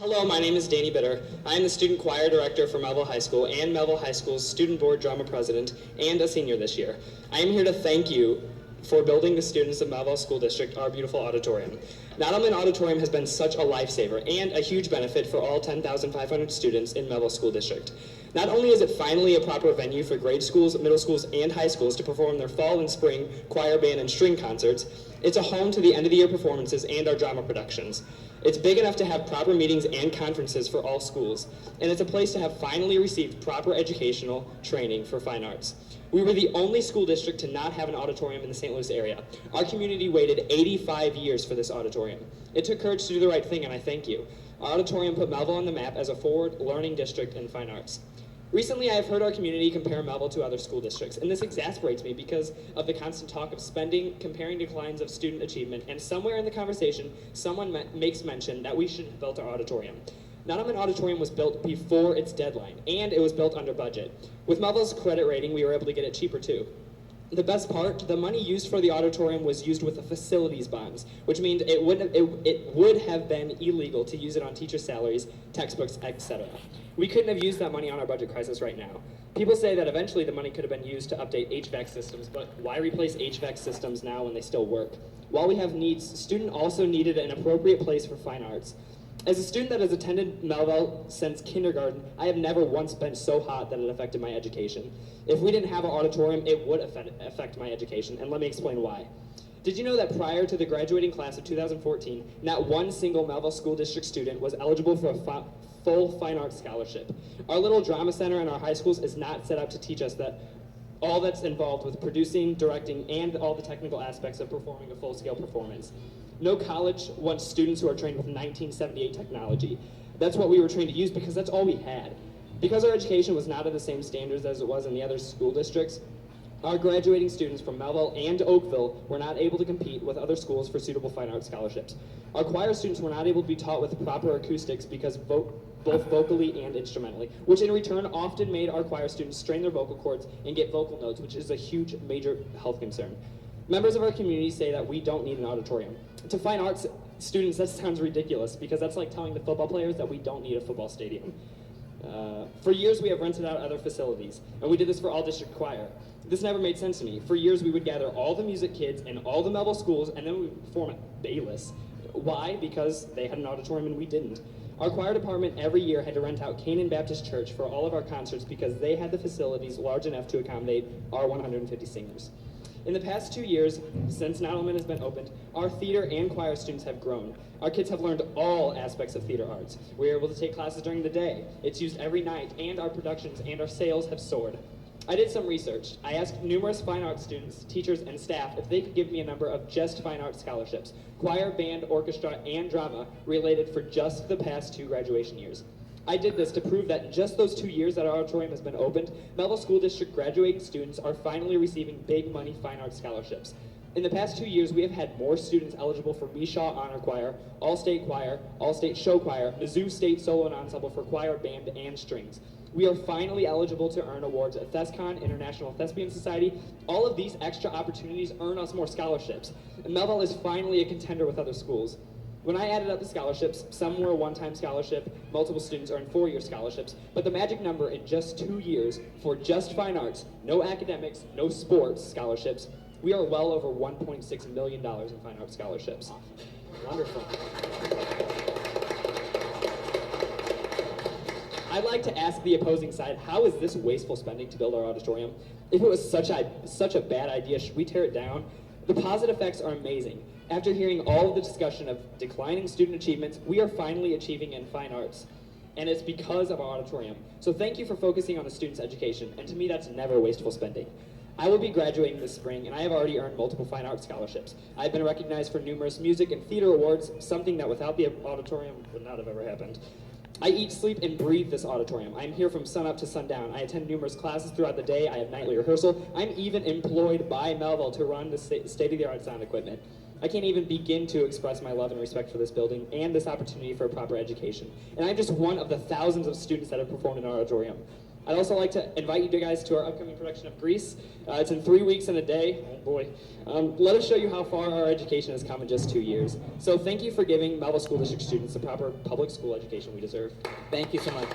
Hello, my name is Danny Bitter. I am the student choir director for Mehlville High School and Mehlville High School's student board drama president and a senior this year. I am here to thank you for building the students of Mehlville School District our beautiful auditorium. Nottlemann Auditorium has been such a lifesaver and a huge benefit for all 10,500 students in Mehlville School District. Not only is it finally a proper venue for grade schools, middle schools, and high schools to perform their fall and spring choir, band, and string concerts, it's a home to the end-of-the-year performances and our drama productions. It's big enough to have proper meetings and conferences for all schools, and it's a place to have finally received proper educational training for fine arts. We were the only school district to not have an auditorium in the St. Louis area. Our community waited 85 years for this auditorium. It took courage to do the right thing, and I thank you. Our auditorium put Mehlville on the map as a forward learning district in fine arts. Recently, I have heard our community compare Mehlville to other school districts, and this exasperates me because of the constant talk of spending, comparing declines of student achievement, and somewhere in the conversation, someone makes mention that we should have built our auditorium. Nottlemann Auditorium was built before its deadline, and it was built under budget. With Mehlville's credit rating, we were able to get it cheaper too. The best part, the money used for the auditorium was used with the facilities bonds, which means it would have been illegal to use it on teacher salaries, textbooks, etc. We couldn't have used that money on our budget crisis right now. People say that eventually the money could have been used to update HVAC systems, but why replace HVAC systems now when they still work? While we have needs, student also needed an appropriate place for fine arts. As a student that has attended Mehlville since kindergarten, I have never once been so hot that it affected my education. If we didn't have an auditorium, it would affect my education, and let me explain why. Did you know that prior to the graduating class of 2014, not one single Mehlville School District student was eligible for a full fine arts scholarship? Our little drama center in our high schools is not set up to teach us that all that's involved with producing, directing, and all the technical aspects of performing a full-scale performance. No college wants students who are trained with 1978 technology. That's what we were trained to use because that's all we had. Because our education was not of the same standards as it was in the other school districts, our graduating students from Mehlville and Oakville were not able to compete with other schools for suitable fine arts scholarships. Our choir students were not able to be taught with proper acoustics because both vocally and instrumentally, which in return often made our choir students strain their vocal cords and get vocal notes, which is a huge major health concern. Members of our community say that we don't need an auditorium. To fine arts students, that sounds ridiculous because that's like telling the football players that we don't need a football stadium. For years, we have rented out other facilities, and we did this for all district choir. This never made sense to me. For years, we would gather all the music kids in all the Mehlville schools, and then we would form a Bayless. Why? Because they had an auditorium and we didn't. Our choir department every year had to rent out Canaan Baptist Church for all of our concerts because they had the facilities large enough to accommodate our 150 singers. In the past 2 years, since Nottlemann has been opened, our theater and choir students have grown. Our kids have learned all aspects of theater arts. We are able to take classes during the day. It's used every night, and our productions and our sales have soared. I did some research. I asked numerous fine arts students, teachers, and staff if they could give me a number of just fine arts scholarships, choir, band, orchestra, and drama, related for just the past 2 graduation years. I did this to prove that in just those 2 years that our auditorium has been opened, Mehlville School District graduating students are finally receiving big money fine arts scholarships. In the past 2 years, we have had more students eligible for Mishaw Honor Choir, All-State Show Choir, Mizzou State Solo and Ensemble for choir, band, and strings. We are finally eligible to earn awards at ThesCon, International Thespian Society. All of these extra opportunities earn us more scholarships. And Mehlville is finally a contender with other schools. When I added up the scholarships, some were a one-time scholarship, multiple students earned 4-year scholarships, but the magic number in just 2 years for just fine arts, no academics, no sports scholarships, we are well over $1.6 million in fine arts scholarships. Wonderful. I'd like to ask the opposing side, how is this wasteful spending to build our auditorium? If it was such a bad idea, should we tear it down? The positive effects are amazing. After hearing all of the discussion of declining student achievements, we are finally achieving in fine arts. And it's because of our auditorium. So thank you for focusing on the student's education, and to me that's never wasteful spending. I will be graduating this spring, and I have already earned multiple fine arts scholarships. I've been recognized for numerous music and theater awards, something that without the auditorium would not have ever happened. I eat, sleep, and breathe this auditorium. I'm here from sunup to sundown. I attend numerous classes throughout the day. I have nightly rehearsal. I'm even employed by Mehlville to run the state-of-the-art sound equipment. I can't even begin to express my love and respect for this building and this opportunity for a proper education. And I'm just one of the thousands of students that have performed in our auditorium. I'd also like to invite you guys to our upcoming production of Grease. It's in 3 weeks and a day. Oh boy. Let us show you how far our education has come in just 2 years. So thank you for giving Mehlville School District students the proper public school education we deserve. Thank you so much.